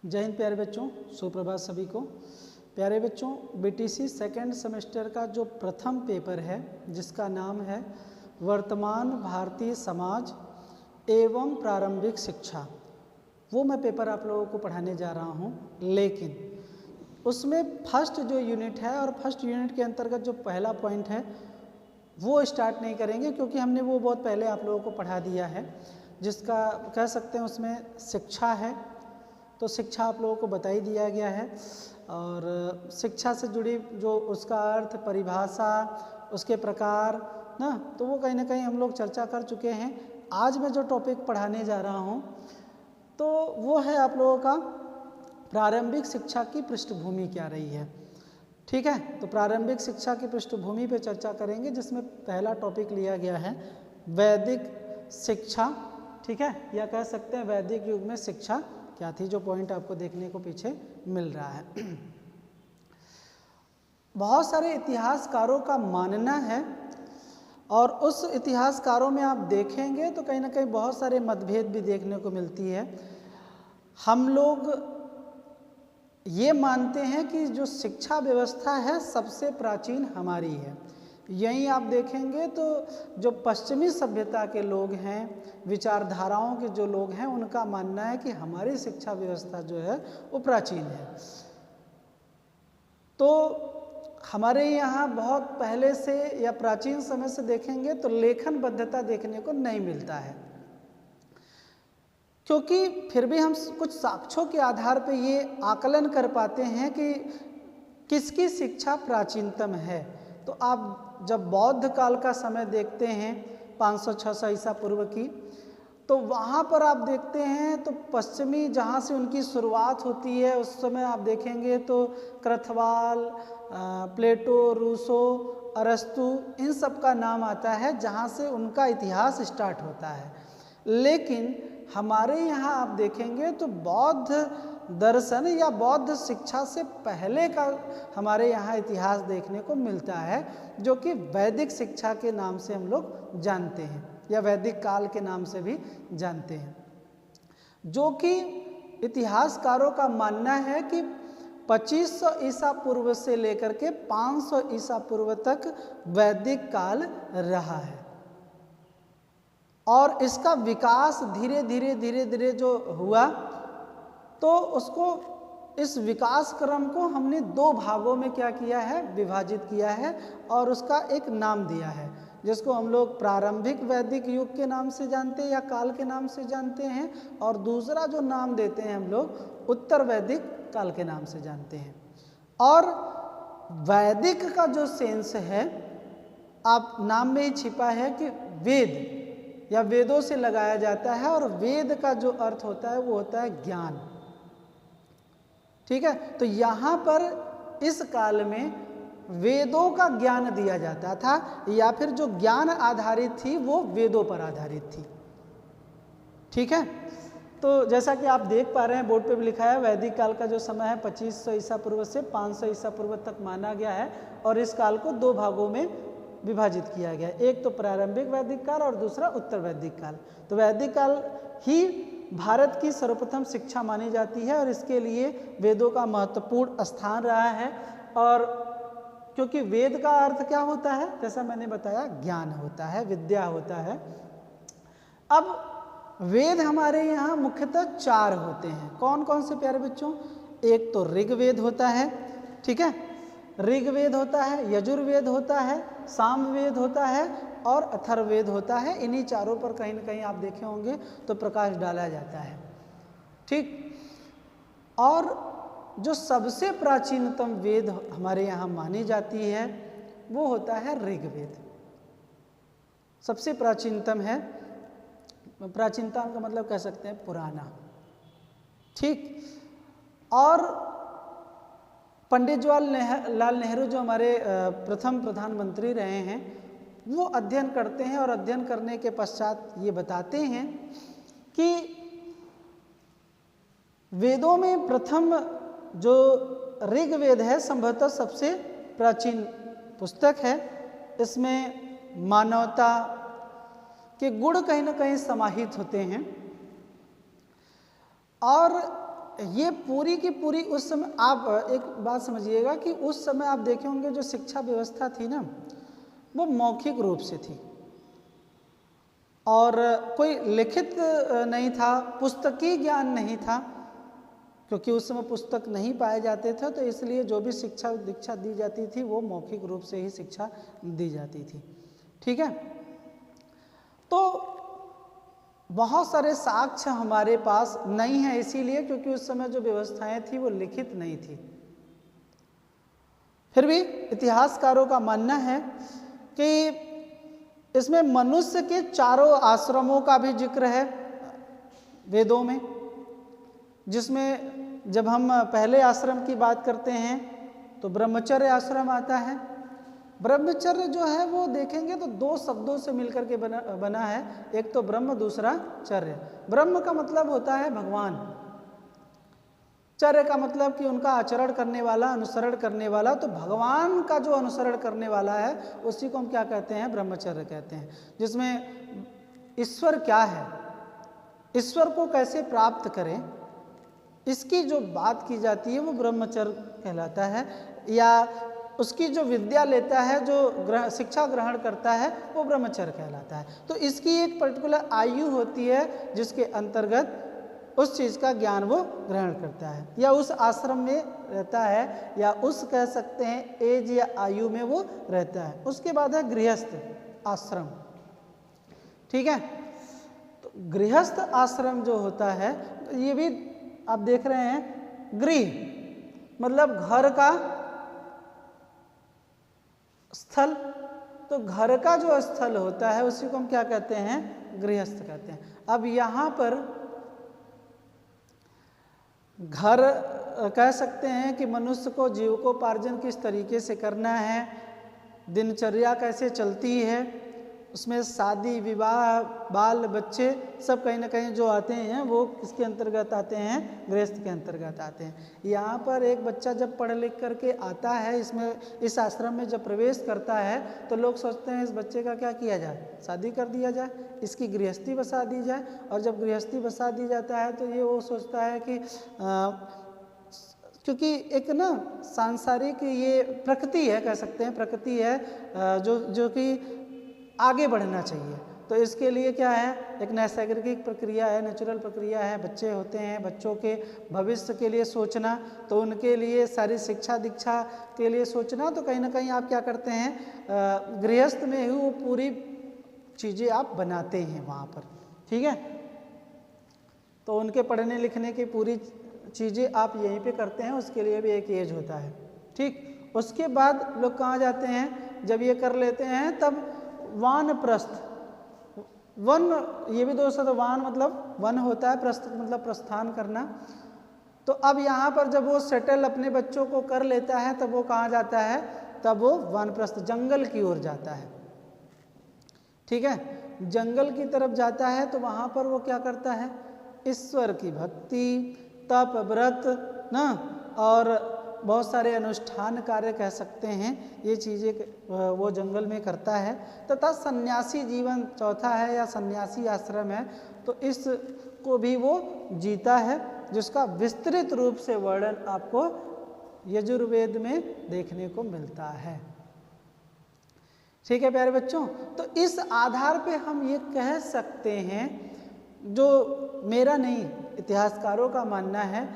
जय हिंद प्यारे बच्चों, सुप्रभात सभी को। प्यारे बच्चों, बीटीसी सेकेंड सेमेस्टर का जो प्रथम पेपर है जिसका नाम है वर्तमान भारतीय समाज एवं प्रारंभिक शिक्षा, वो मैं पेपर आप लोगों को पढ़ाने जा रहा हूँ। लेकिन उसमें फर्स्ट जो यूनिट है और फर्स्ट यूनिट के अंतर्गत जो पहला पॉइंट है वो स्टार्ट नहीं करेंगे, क्योंकि हमने वो बहुत पहले आप लोगों को पढ़ा दिया है, जिसका कह सकते हैं उसमें शिक्षा है। तो शिक्षा आप लोगों को बता ही दिया गया है, और शिक्षा से जुड़ी जो उसका अर्थ, परिभाषा, उसके प्रकार ना, तो वो कहीं ना कहीं हम लोग चर्चा कर चुके हैं। आज मैं जो टॉपिक पढ़ाने जा रहा हूँ तो वो है आप लोगों का प्रारंभिक शिक्षा की पृष्ठभूमि क्या रही है। ठीक है, तो प्रारंभिक शिक्षा की पृष्ठभूमि पे चर्चा करेंगे, जिसमें पहला टॉपिक लिया गया है वैदिक शिक्षा। ठीक है, या कह सकते हैं वैदिक युग में शिक्षा क्या थी, जो पॉइंट आपको देखने को पीछे मिल रहा है। बहुत सारे इतिहासकारों का मानना है, और उस इतिहासकारों में आप देखेंगे तो कहीं ना कहीं बहुत सारे मतभेद भी देखने को मिलती है। हम लोग ये मानते हैं कि जो शिक्षा व्यवस्था है सबसे प्राचीन हमारी है। यहीं आप देखेंगे तो जो पश्चिमी सभ्यता के लोग हैं, विचारधाराओं के जो लोग हैं, उनका मानना है कि हमारी शिक्षा व्यवस्था जो है वो प्राचीन है। तो हमारे यहाँ बहुत पहले से या प्राचीन समय से देखेंगे तो लेखनबद्धता देखने को नहीं मिलता है, क्योंकि फिर भी हम कुछ साक्ष्यों के आधार पर ये आकलन कर पाते हैं कि किसकी शिक्षा प्राचीनतम है। तो आप जब बौद्ध काल का समय देखते हैं 500-600 ईसा पूर्व की, तो वहाँ पर आप देखते हैं तो पश्चिमी जहाँ से उनकी शुरुआत होती है, उस समय आप देखेंगे तो क्रथवाल, प्लेटो, रूसो, अरस्तु, इन सब का नाम आता है, जहाँ से उनका इतिहास स्टार्ट होता है। लेकिन हमारे यहाँ आप देखेंगे तो बौद्ध दर्शन या बौद्ध शिक्षा से पहले का हमारे यहाँ इतिहास देखने को मिलता है, जो कि वैदिक शिक्षा के नाम से हम लोग जानते हैं, या वैदिक काल के नाम से भी जानते हैं। जो कि इतिहासकारों का मानना है कि 2500 ईसा पूर्व से लेकर के 500 ईसा पूर्व तक वैदिक काल रहा है, और इसका विकास धीरे धीरे जो हुआ, तो उसको, इस विकास क्रम को हमने दो भागों में क्या किया है, विभाजित किया है, और उसका एक नाम दिया है, जिसको हम लोग प्रारंभिक वैदिक युग के नाम से जानते हैं या काल के नाम से जानते हैं, और दूसरा जो नाम देते हैं हम लोग उत्तर वैदिक काल के नाम से जानते हैं। और वैदिक का जो सेंस है, आप नाम में ही छिपा है कि वेद या वेदों से लगाया जाता है, और वेद का जो अर्थ होता है वो होता है ज्ञान। ठीक है, तो यहाँ पर इस काल में वेदों का ज्ञान दिया जाता था, या फिर जो ज्ञान आधारित थी वो वेदों पर आधारित थी। ठीक है, तो जैसा कि आप देख पा रहे हैं बोर्ड पे भी लिखा है, वैदिक काल का जो समय है 2500 ईसा पूर्व से 500 ईसा पूर्व तक माना गया है, और इस काल को दो भागों में विभाजित किया गया, एक तो प्रारंभिक वैदिक काल और दूसरा उत्तर वैदिक काल। तो वैदिक काल ही भारत की सर्वप्रथम शिक्षा मानी जाती है, और इसके लिए वेदों का महत्वपूर्ण स्थान रहा है। और क्योंकि वेद का अर्थ क्या होता है, जैसा मैंने बताया, ज्ञान होता है, विद्या होता है। अब वेद हमारे यहाँ मुख्यतः 4 होते हैं। कौन कौन से प्यारे बच्चों? एक तो ऋग्वेद होता है, ठीक है, ऋग्वेद होता है, यजुर्वेद होता है, सामवेद होता है, और अथर्ववेद होता है। इन्हीं चारों पर कहीं ना कहीं आप देखे होंगे तो प्रकाश डाला जाता है। ठीक, और जो सबसे प्राचीनतम वेद हमारे यहाँ मानी जाती है वो होता है ऋग्वेद। सबसे प्राचीनतम है, प्राचीनता का मतलब कह सकते हैं पुराना। ठीक, और पंडित जवाहरलाल नेहरू जो हमारे प्रथम प्रधानमंत्री रहे हैं, वो अध्ययन करते हैं, और अध्ययन करने के पश्चात ये बताते हैं कि वेदों में प्रथम जो ऋग्वेद है संभवतः सबसे प्राचीन पुस्तक है। इसमें मानवता के गुण कहीं ना कहीं समाहित होते हैं, और ये पूरी की पूरी उस समय, आप एक बात समझिएगा कि उस समय आप देखे होंगे जो शिक्षा व्यवस्था थी ना, वो मौखिक रूप से थी और कोई लिखित नहीं था, पुस्तकीय ज्ञान नहीं था, क्योंकि उस समय पुस्तक नहीं पाए जाते थे, तो इसलिए जो भी शिक्षा दीक्षा दी जाती थी वो मौखिक रूप से ही शिक्षा दी जाती थी। ठीक है, तो बहुत सारे साक्ष्य हमारे पास नहीं है, इसीलिए क्योंकि उस समय जो व्यवस्थाएं थी वो लिखित नहीं थी। फिर भी इतिहासकारों का मानना है कि इसमें मनुष्य के चारों आश्रमों का भी जिक्र है वेदों में, जिसमें जब हम पहले आश्रम की बात करते हैं तो ब्रह्मचर्य आश्रम आता है। ब्रह्मचर्य जो है वो देखेंगे तो दो शब्दों से मिलकर के बना है, एक तो ब्रह्म, दूसरा चर्य। ब्रह्म का मतलब होता है भगवान, चर्य का मतलब कि उनका आचरण करने वाला, अनुसरण करने वाला। तो भगवान का जो अनुसरण करने वाला है उसी को हम क्या कहते हैं, ब्रह्मचर्य कहते हैं, जिसमें ईश्वर क्या है, ईश्वर को कैसे प्राप्त करें, इसकी जो बात की जाती है वो ब्रह्मचर्य कहलाता है। या उसकी जो विद्या लेता है, जो शिक्षा ग्रहण करता है, वो ब्रह्मचर्य कहलाता है। तो इसकी एक पर्टिकुलर आयु होती है जिसके अंतर्गत उस चीज़ का ज्ञान वो ग्रहण करता है, या उस आश्रम में रहता है, या उस कह सकते हैं एज या आयु में वो रहता है। उसके बाद है गृहस्थ आश्रम। ठीक है, तो गृहस्थ आश्रम जो होता है, तो ये भी आप देख रहे हैं, गृह मतलब घर का स्थल, तो घर का जो स्थल होता है उसी को हम क्या कहते हैं, गृहस्थ कहते हैं। अब यहाँ पर घर कह सकते हैं कि मनुष्य को जीविकोपार्जन किस तरीके से करना है, दिनचर्या कैसे चलती है, उसमें शादी विवाह बाल बच्चे सब कहीं ना कहीं जो आते हैं वो किसके अंतर्गत आते हैं, गृहस्थ के अंतर्गत आते हैं। यहाँ पर एक बच्चा जब पढ़ लिख करके आता है, इसमें इस आश्रम में जब प्रवेश करता है तो लोग सोचते हैं इस बच्चे का क्या किया जाए, शादी कर दिया जाए, इसकी गृहस्थी बसा दी जाए। और जब गृहस्थी बसा दी जाता है तो ये वो सोचता है कि क्योंकि एक ना सांसारिक ये प्रकृति है, कह सकते हैं प्रकृति है, जो कि आगे बढ़ना चाहिए। तो इसके लिए क्या है, एक नैसर्गिक प्रक्रिया है, नेचुरल प्रक्रिया है। बच्चे होते हैं, बच्चों के भविष्य के लिए सोचना, तो उनके लिए सारी शिक्षा दीक्षा के लिए सोचना। तो कहीं ना कहीं आप क्या करते हैं, गृहस्थ में ही वो पूरी चीज़ें आप बनाते हैं वहाँ पर। ठीक है, तो उनके पढ़ने लिखने की पूरी चीज़ें आप यहीं पे करते हैं, उसके लिए भी एक एज होता है। ठीक, उसके बाद लोग कहाँ जाते हैं, जब ये कर लेते हैं तब वानप्रस्थ, वन, ये भी दोस्तों, तो वान मतलब वन होता है, प्रस्थ मतलब प्रस्थान करना। तो अब यहाँ पर जब वो सेटल अपने बच्चों को कर लेता है तब वो कहाँ जाता है, तब वो वानप्रस्थ जंगल की ओर जाता है। ठीक है, जंगल की तरफ जाता है तो वहाँ पर वो क्या करता है, ईश्वर की भक्ति, तप, व्रत ना, और बहुत सारे अनुष्ठान कार्य कह सकते हैं, ये चीज़ें वो जंगल में करता है। तथा सन्यासी जीवन चौथा है, या सन्यासी आश्रम है, तो इसको भी वो जीता है, जिसका विस्तृत रूप से वर्णन आपको यजुर्वेद में देखने को मिलता है। ठीक है प्यारे बच्चों, तो इस आधार पे हम ये कह सकते हैं, जो मेरा नहीं इतिहासकारों का मानना है,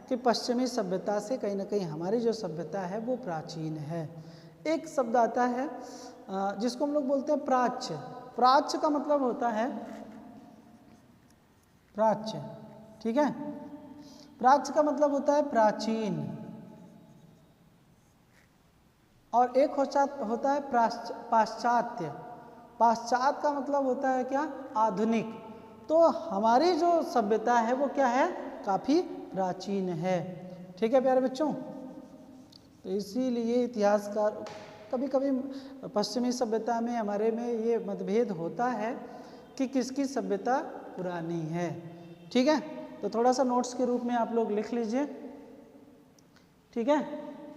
कि पश्चिमी सभ्यता से कहीं ना कहीं हमारी जो सभ्यता है वो प्राचीन है। एक शब्द आता है जिसको हम लोग बोलते हैं प्राच्य। प्राच्य का मतलब होता है प्राच्य। ठीक है, प्राच्य का मतलब होता है प्राचीन, और एक होता है पाश्चात्य। पाश्चात्य का मतलब होता है क्या, आधुनिक। तो हमारी जो सभ्यता है वो क्या है, काफ़ी प्राचीन है। ठीक है प्यारे बच्चों, तो इसीलिए इतिहासकार कभी कभी पश्चिमी सभ्यता में हमारे में ये मतभेद होता है कि किसकी सभ्यता पुरानी है। ठीक है, तो थोड़ा सा नोट्स के रूप में आप लोग लिख लीजिए। ठीक है,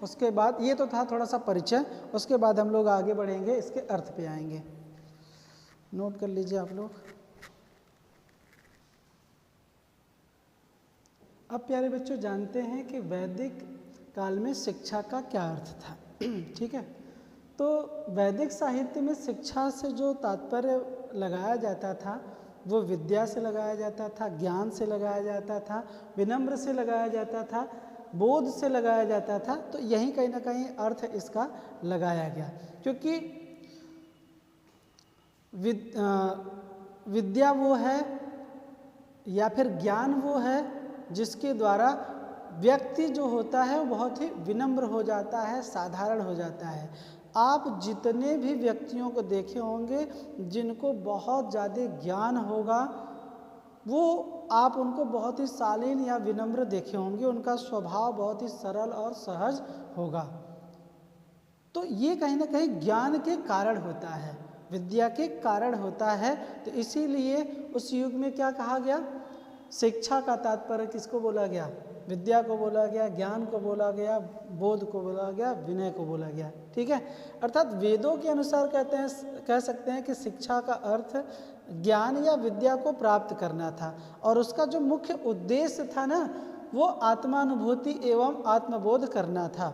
उसके बाद ये तो था थोड़ा सा परिचय, उसके बाद हम लोग आगे बढ़ेंगे, इसके अर्थ पे आएंगे। नोट कर लीजिए आप लोग। अब प्यारे बच्चों जानते हैं कि वैदिक काल में शिक्षा का क्या अर्थ था। ठीक है, तो वैदिक साहित्य में शिक्षा से जो तात्पर्य लगाया जाता था वो विद्या से लगाया जाता था, ज्ञान से लगाया जाता था, विनम्र से लगाया जाता था, बोध से लगाया जाता था। तो यही कहीं ना कहीं अर्थ इसका लगाया गया, क्योंकि विद्या वो है या फिर ज्ञान वो है जिसके द्वारा व्यक्ति जो होता है वो बहुत ही विनम्र हो जाता है, साधारण हो जाता है। आप जितने भी व्यक्तियों को देखे होंगे जिनको बहुत ज़्यादा ज्ञान होगा वो आप उनको बहुत ही शालीन या विनम्र देखे होंगे, उनका स्वभाव बहुत ही सरल और सहज होगा। तो ये कहीं ना कहीं ज्ञान के कारण होता है, विद्या के कारण होता है। तो इसीलिए उस युग में क्या कहा गया, शिक्षा का तात्पर्य किसको बोला गया, विद्या को बोला गया, ज्ञान को बोला गया, बोध को बोला गया, विनय को बोला गया। ठीक है, अर्थात वेदों के अनुसार कह सकते हैं कि शिक्षा का अर्थ ज्ञान या विद्या को प्राप्त करना था, और उसका जो मुख्य उद्देश्य था ना वो आत्मानुभूति एवं आत्मबोध करना था।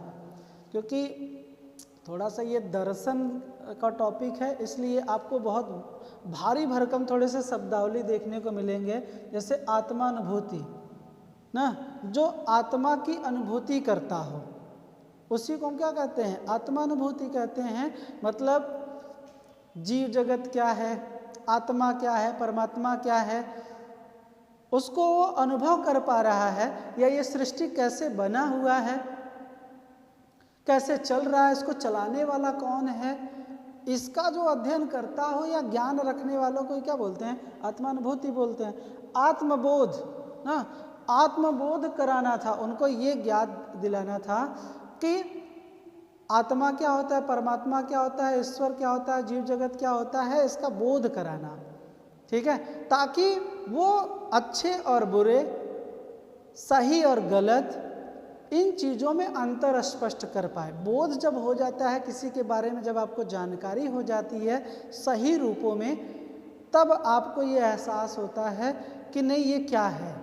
क्योंकि थोड़ा सा ये दर्शन का टॉपिक है, इसलिए आपको बहुत भारी भरकम थोड़े से शब्दावली देखने को मिलेंगे। जैसे आत्मानुभूति ना, जो आत्मा की अनुभूति करता हो उसी को हम क्या कहते हैं, आत्मानुभूति कहते हैं। मतलब जीव जगत क्या है, आत्मा क्या है, परमात्मा क्या है, उसको वो अनुभव कर पा रहा है, या ये सृष्टि कैसे बना हुआ है, कैसे चल रहा है, इसको चलाने वाला कौन है, इसका जो अध्ययन करता हो या ज्ञान रखने वालों को क्या बोलते हैं, आत्मानुभूति बोलते हैं। आत्मबोध ना, आत्मबोध कराना था उनको, ये ज्ञान दिलाना था कि आत्मा क्या होता है, परमात्मा क्या होता है, ईश्वर क्या होता है, जीव जगत क्या होता है, इसका बोध कराना। ठीक है, ताकि वो अच्छे और बुरे, सही और गलत, इन चीज़ों में अंतर स्पष्ट कर पाए। बोध जब हो जाता है किसी के बारे में, जब आपको जानकारी हो जाती है सही रूपों में, तब आपको ये एहसास होता है कि नहीं ये क्या है।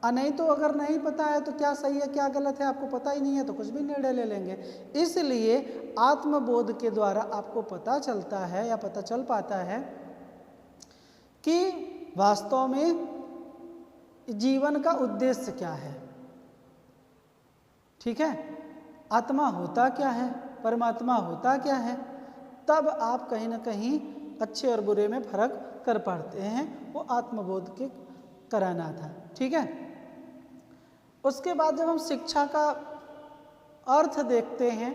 नहीं तो अगर नहीं पता है तो क्या सही है क्या गलत है आपको पता ही नहीं है तो कुछ भी निर्णय ले लेंगे। इसलिए आत्मबोध के द्वारा आपको पता चलता है या पता चल पाता है कि वास्तव में जीवन का उद्देश्य क्या है। ठीक है, आत्मा होता क्या है, परमात्मा होता क्या है, तब आप कहीं ना कहीं अच्छे और बुरे में फर्क कर पाते हैं। वो आत्मबोध के कराना था। ठीक है, उसके बाद जब हम शिक्षा का अर्थ देखते हैं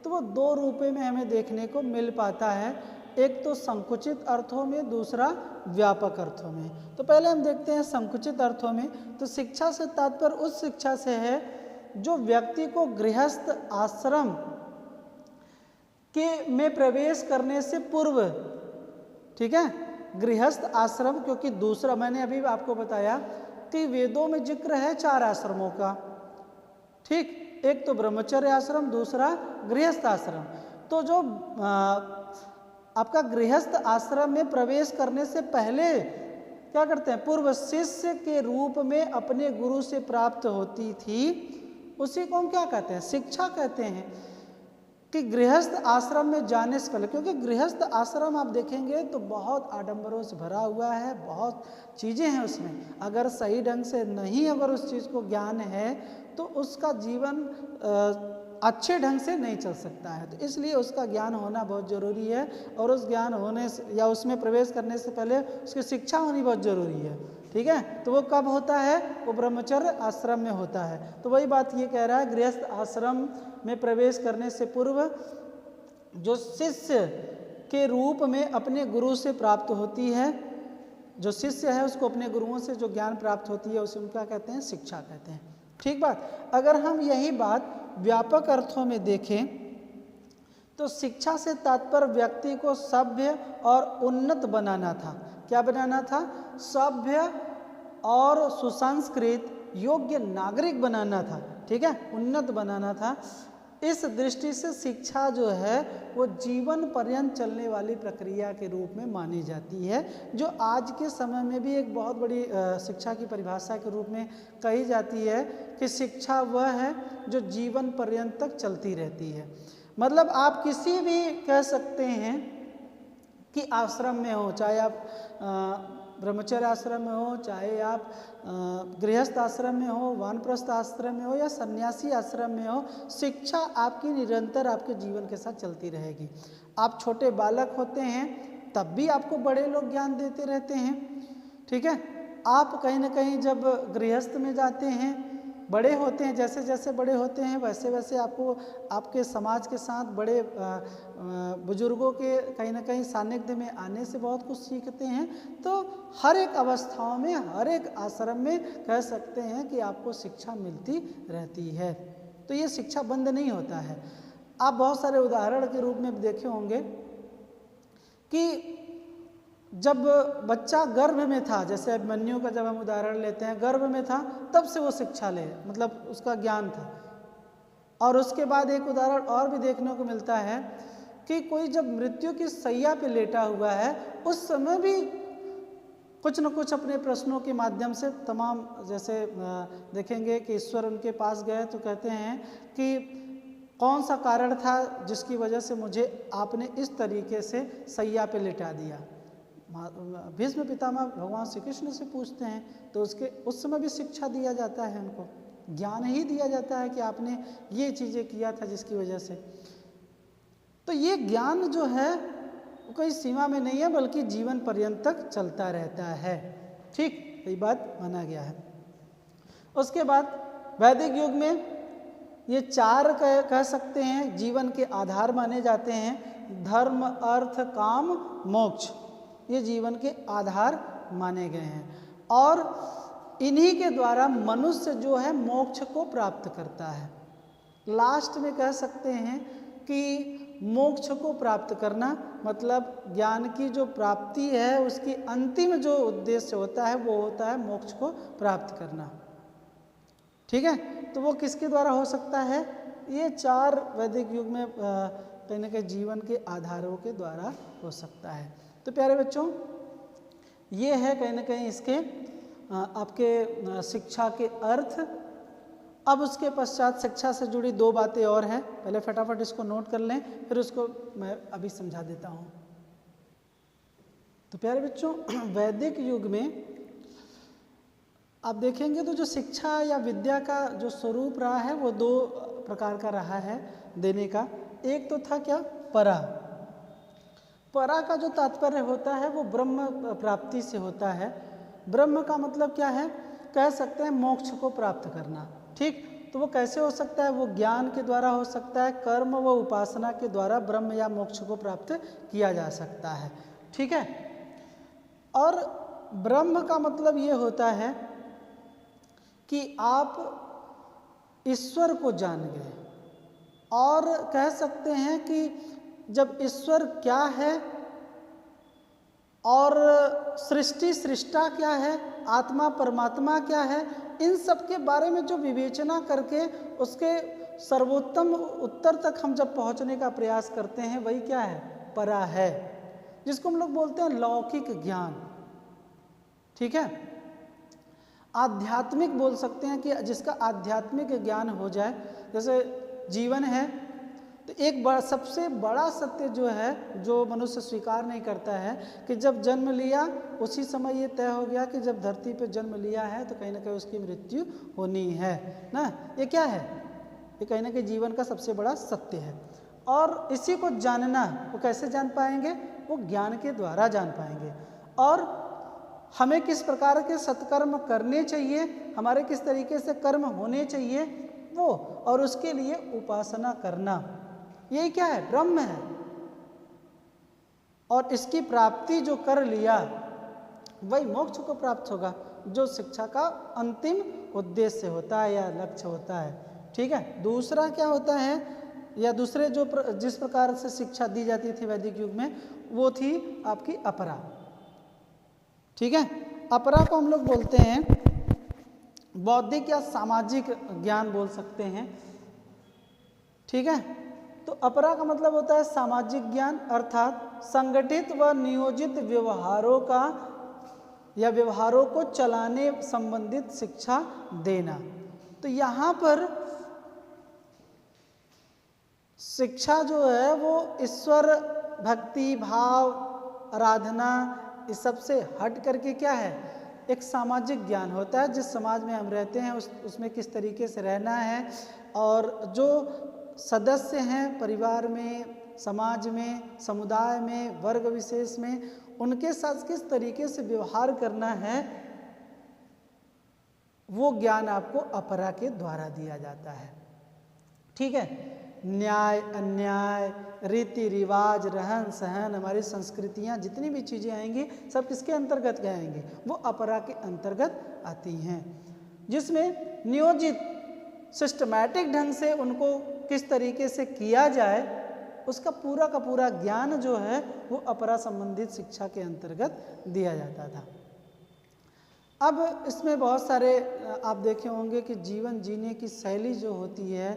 तो वो दो रूपों में हमें देखने को मिल पाता है, एक तो संकुचित अर्थों में, दूसरा व्यापक अर्थों में। तो पहले हम देखते हैं संकुचित अर्थों में। तो शिक्षा से तात्पर्य उस शिक्षा से है जो व्यक्ति को गृहस्थ आश्रम के में प्रवेश करने से पूर्व, ठीक है, गृहस्थ आश्रम, क्योंकि दूसरा मैंने अभी आपको बताया कि वेदों में जिक्र है 4 आश्रमों का। ठीक, एक तो ब्रह्मचर्य आश्रम, दूसरा गृहस्थ आश्रम। तो जो आपका गृहस्थ आश्रम में प्रवेश करने से पहले क्या करते हैं, पूर्व शिष्य के रूप में अपने गुरु से प्राप्त होती थी, उसी को हम क्या कहते हैं, शिक्षा कहते हैं। कि गृहस्थ आश्रम में जाने से पहले, क्योंकि गृहस्थ आश्रम आप देखेंगे तो बहुत आडंबरों से भरा हुआ है, बहुत चीज़ें हैं उसमें। अगर सही ढंग से नहीं अगर उस चीज़ को ज्ञान है तो उसका जीवन अच्छे ढंग से नहीं चल सकता है। तो इसलिए उसका ज्ञान होना बहुत ज़रूरी है, और उस ज्ञान होने से या उसमें प्रवेश करने से पहले उसकी शिक्षा होनी बहुत ज़रूरी है। ठीक है, तो वो कब होता है, वो ब्रह्मचर्य आश्रम में होता है। तो वही बात ये कह रहा है, गृहस्थ आश्रम में प्रवेश करने से पूर्व जो शिष्य के रूप में अपने गुरु से प्राप्त होती है, जो शिष्य है उसको अपने गुरुओं से जो ज्ञान प्राप्त होती है उसे क्या कहते हैं, शिक्षा कहते हैं। ठीक बात। अगर हम यही बात व्यापक अर्थों में देखें तो शिक्षा से तात्पर्य व्यक्ति को सभ्य और उन्नत बनाना था। क्या बनाना था, सभ्य और सुसंस्कृत योग्य नागरिक बनाना था। ठीक है, उन्नत बनाना था। इस दृष्टि से शिक्षा जो है वो जीवन पर्यंत चलने वाली प्रक्रिया के रूप में मानी जाती है, जो आज के समय में भी एक बहुत बड़ी शिक्षा की परिभाषा के रूप में कही जाती है कि शिक्षा वह है जो जीवन पर्यंत तक चलती रहती है। मतलब आप किसी भी कह सकते हैं कि आश्रम में हो, चाहे आप ब्रह्मचर्य आश्रम में हो, चाहे आप गृहस्थ आश्रम में हो, वानप्रस्थ आश्रम में हो या सन्यासी आश्रम में हो, शिक्षा आपकी निरंतर आपके जीवन के साथ चलती रहेगी। आप छोटे बालक होते हैं तब भी आपको बड़े लोग ज्ञान देते रहते हैं, ठीक है। आप कहीं ना कहीं जब गृहस्थ में जाते हैं, बड़े होते हैं, जैसे जैसे बड़े होते हैं वैसे वैसे आपको आपके समाज के साथ बड़े बुजुर्गों के कहीं ना कहीं सानिध्य में आने से बहुत कुछ सीखते हैं। तो हर एक अवस्थाओं में, हर एक आश्रम में कह सकते हैं कि आपको शिक्षा मिलती रहती है। तो ये शिक्षा बंद नहीं होता है। आप बहुत सारे उदाहरण के रूप में देखे होंगे कि जब बच्चा गर्भ में था, जैसे अभिमन्यु का जब हम उदाहरण लेते हैं, गर्भ में था तब से वो शिक्षा ले, मतलब उसका ज्ञान था। और उसके बाद एक उदाहरण और भी देखने को मिलता है कि कोई जब मृत्यु की शैया पे लेटा हुआ है उस समय भी कुछ न कुछ अपने प्रश्नों के माध्यम से तमाम, जैसे देखेंगे कि ईश्वर उनके पास गए तो कहते हैं कि कौन सा कारण था जिसकी वजह से मुझे आपने इस तरीके से शैया पे लिटा दिया। भीष्म पितामह भगवान श्री कृष्ण से पूछते हैं तो उस समय भी शिक्षा दिया जाता है, उनको ज्ञान ही दिया जाता है कि आपने ये चीज़ें किया था जिसकी वजह से। तो ये ज्ञान जो है कोई सीमा में नहीं है, बल्कि जीवन पर्यंत तक चलता रहता है, ठीक, यही बात माना गया है। उसके बाद वैदिक युग में ये चार कह सकते हैं जीवन के आधार माने जाते हैं। धर्म, अर्थ, काम, मोक्ष, ये जीवन के आधार माने गए हैं और इन्हीं के द्वारा मनुष्य जो है मोक्ष को प्राप्त करता है। लास्ट में कह सकते हैं कि मोक्ष को प्राप्त करना मतलब ज्ञान की जो प्राप्ति है उसकी अंतिम जो उद्देश्य होता है वो होता है मोक्ष को प्राप्त करना, ठीक है। तो वो किसके द्वारा हो सकता है? ये चार वैदिक युग में कहीं ना कहीं जीवन के आधारों के द्वारा हो सकता है। तो प्यारे बच्चों, ये है कहीं ना कहीं इसके आपके शिक्षा के अर्थ। अब उसके पश्चात शिक्षा से जुड़ी दो बातें और हैं, पहले फटाफट इसको नोट कर लें, फिर उसको मैं अभी समझा देता हूँ। तो प्यारे बच्चों, वैदिक युग में आप देखेंगे तो जो शिक्षा या विद्या का जो स्वरूप रहा है वो दो प्रकार का रहा है देने का। एक तो था क्या? परा। परा का जो तात्पर्य होता है वो ब्रह्म प्राप्ति से होता है। ब्रह्म का मतलब क्या है? कह सकते हैं मोक्ष को प्राप्त करना, ठीक। तो वो कैसे हो सकता है? वो ज्ञान के द्वारा हो सकता है, कर्म व उपासना के द्वारा ब्रह्म या मोक्ष को प्राप्त किया जा सकता है, ठीक है। और ब्रह्म का मतलब ये होता है कि आप ईश्वर को जान गए और कह सकते हैं कि जब ईश्वर क्या है और सृष्टि सृष्टा क्या है, आत्मा परमात्मा क्या है, इन सब के बारे में जो विवेचना करके उसके सर्वोत्तम उत्तर तक हम जब पहुंचने का प्रयास करते हैं वही क्या है? परा है, जिसको हम लोग बोलते हैं लौकिक ज्ञान, ठीक है। आध्यात्मिक बोल सकते हैं कि जिसका आध्यात्मिक ज्ञान हो जाए। जैसे जीवन है तो एक सबसे बड़ा सत्य जो है, जो मनुष्य स्वीकार नहीं करता है, कि जब जन्म लिया उसी समय ये तय हो गया कि जब धरती पे जन्म लिया है तो कहीं ना कहीं उसकी मृत्यु होनी है ना। ये क्या है? ये कहीं ना कहीं जीवन का सबसे बड़ा सत्य है। और इसी को जानना, वो कैसे जान पाएंगे? वो ज्ञान के द्वारा जान पाएंगे। और हमें किस प्रकार के सत्कर्म करने चाहिए, हमारे किस तरीके से कर्म होने चाहिए वो, और उसके लिए उपासना करना, यही क्या है? ब्रह्म है। और इसकी प्राप्ति जो कर लिया वही मोक्ष को प्राप्त होगा, जो शिक्षा का अंतिम उद्देश्य होता है या लक्ष्य होता है, ठीक है। दूसरा क्या होता है, या दूसरे जो जिस प्रकार से शिक्षा दी जाती थी वैदिक युग में, वो थी आपकी अपरा, ठीक है। अपरा को हम लोग बोलते हैं बौद्धिक या सामाजिक ज्ञान बोल सकते हैं। ठीक है। तो अपरा का मतलब होता है सामाजिक ज्ञान, अर्थात संगठित व नियोजित व्यवहारों का या व्यवहारों को चलाने संबंधित शिक्षा देना। तो यहाँ पर शिक्षा जो है वो ईश्वर भक्ति भाव आराधना इस सब से हट करके क्या है, एक सामाजिक ज्ञान होता है। जिस समाज में हम रहते हैं उसमें किस तरीके से रहना है, और जो सदस्य हैं परिवार में, समाज में, समुदाय में, वर्ग विशेष में, उनके साथ किस तरीके से व्यवहार करना है, वो ज्ञान आपको अपरा के द्वारा दिया जाता है। ठीक है। न्याय अन्याय, रीति रिवाज, रहन सहन, हमारी संस्कृतियाँ, जितनी भी चीज़ें आएंगी सब किसके अंतर्गत आएंगी, वो अपरा के अंतर्गत आती हैं, जिसमें नियोजित सिस्टमैटिक ढंग से उनको किस तरीके से किया जाए उसका पूरा का पूरा ज्ञान जो है वो अपरा संबंधित शिक्षा के अंतर्गत दिया जाता था। अब इसमें बहुत सारे आप देखे होंगे कि जीवन जीने की शैली जो होती है,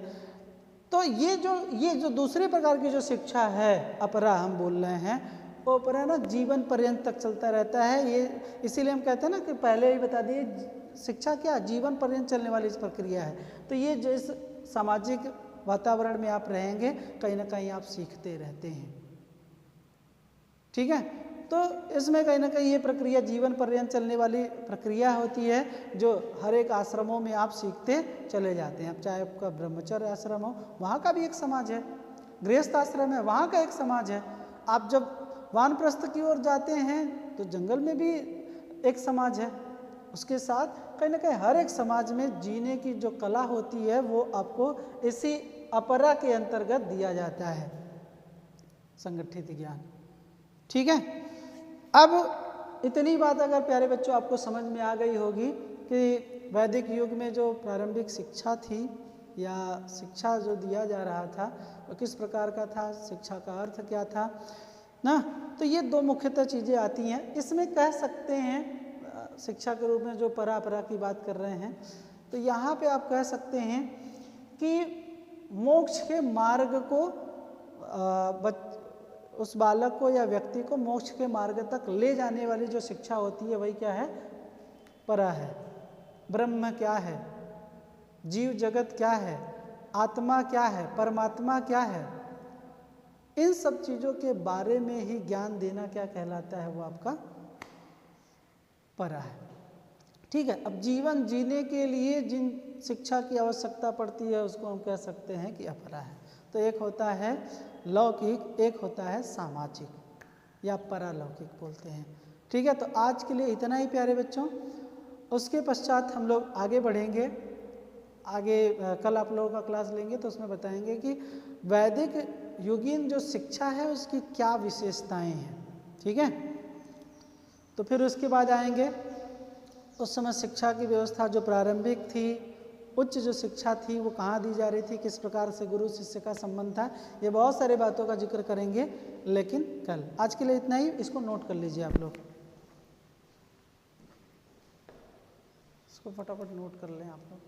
तो ये जो दूसरे प्रकार की जो शिक्षा है अपरा हम बोल रहे हैं, वो अपरा ना जीवन पर्यंत तक चलता रहता है। ये इसीलिए हम कहते हैं ना कि पहले ही बता दिए, शिक्षा क्या जीवन पर्यंत चलने वाली इस प्रक्रिया है। तो ये जिस सामाजिक वातावरण में आप रहेंगे कहीं ना कहीं आप सीखते रहते हैं। ठीक है। तो इसमें कहीं ना कहीं ये प्रक्रिया जीवन पर्यंत चलने वाली प्रक्रिया होती है, जो हर एक आश्रमों में आप सीखते चले जाते हैं। अब चाहे आपका ब्रह्मचर्य आश्रम हो, वहाँ का भी एक समाज है, गृहस्थ आश्रम है, वहाँ का एक समाज है। आप जब वानप्रस्थ की ओर जाते हैं तो जंगल में भी एक समाज है। उसके साथ कहीं ना कहीं हर एक समाज में जीने की जो कला होती है वो आपको इसी अपरा के अंतर्गत दिया जाता है, संगठित ज्ञान। ठीक है। अब इतनी बात अगर प्यारे बच्चों आपको समझ में आ गई होगी कि वैदिक युग में जो प्रारंभिक शिक्षा थी या शिक्षा जो दिया जा रहा था वो किस प्रकार का था, शिक्षा का अर्थ क्या था ना। तो ये दो मुख्यतः चीज़ें आती हैं। इसमें कह सकते हैं शिक्षा के रूप में जो परापरा की बात कर रहे हैं, तो यहाँ पे आप कह सकते हैं कि मोक्ष के मार्ग को उस बालक को या व्यक्ति को मोक्ष के मार्ग तक ले जाने वाली जो शिक्षा होती है वही क्या है, परा है। ब्रह्म क्या है, जीव जगत क्या है, आत्मा क्या है, परमात्मा क्या है, इन सब चीज़ों के बारे में ही ज्ञान देना क्या कहलाता है, वो आपका परा है। ठीक है। अब जीवन जीने के लिए जिन शिक्षा की आवश्यकता पड़ती है उसको हम कह सकते हैं कि अपरा है। तो एक होता है लौकिक, एक होता है सामाजिक या परालौकिक बोलते हैं। ठीक है। तो आज के लिए इतना ही प्यारे बच्चों। उसके पश्चात हम लोग आगे बढ़ेंगे। आगे कल आप लोगों का क्लास लेंगे तो उसमें बताएंगे कि वैदिक युगीन जो शिक्षा है उसकी क्या विशेषताएं हैं। ठीक है। तो फिर उसके बाद आएंगे उस समय शिक्षा की व्यवस्था जो प्रारंभिक थी, उच्च जो शिक्षा थी वो कहाँ दी जा रही थी, किस प्रकार से गुरु शिष्य का संबंध था, ये बहुत सारे बातों का जिक्र करेंगे लेकिन कल। आज के लिए इतना ही, इसको नोट कर लीजिए आप लोग, इसको फटाफट नोट कर लें आप लोग।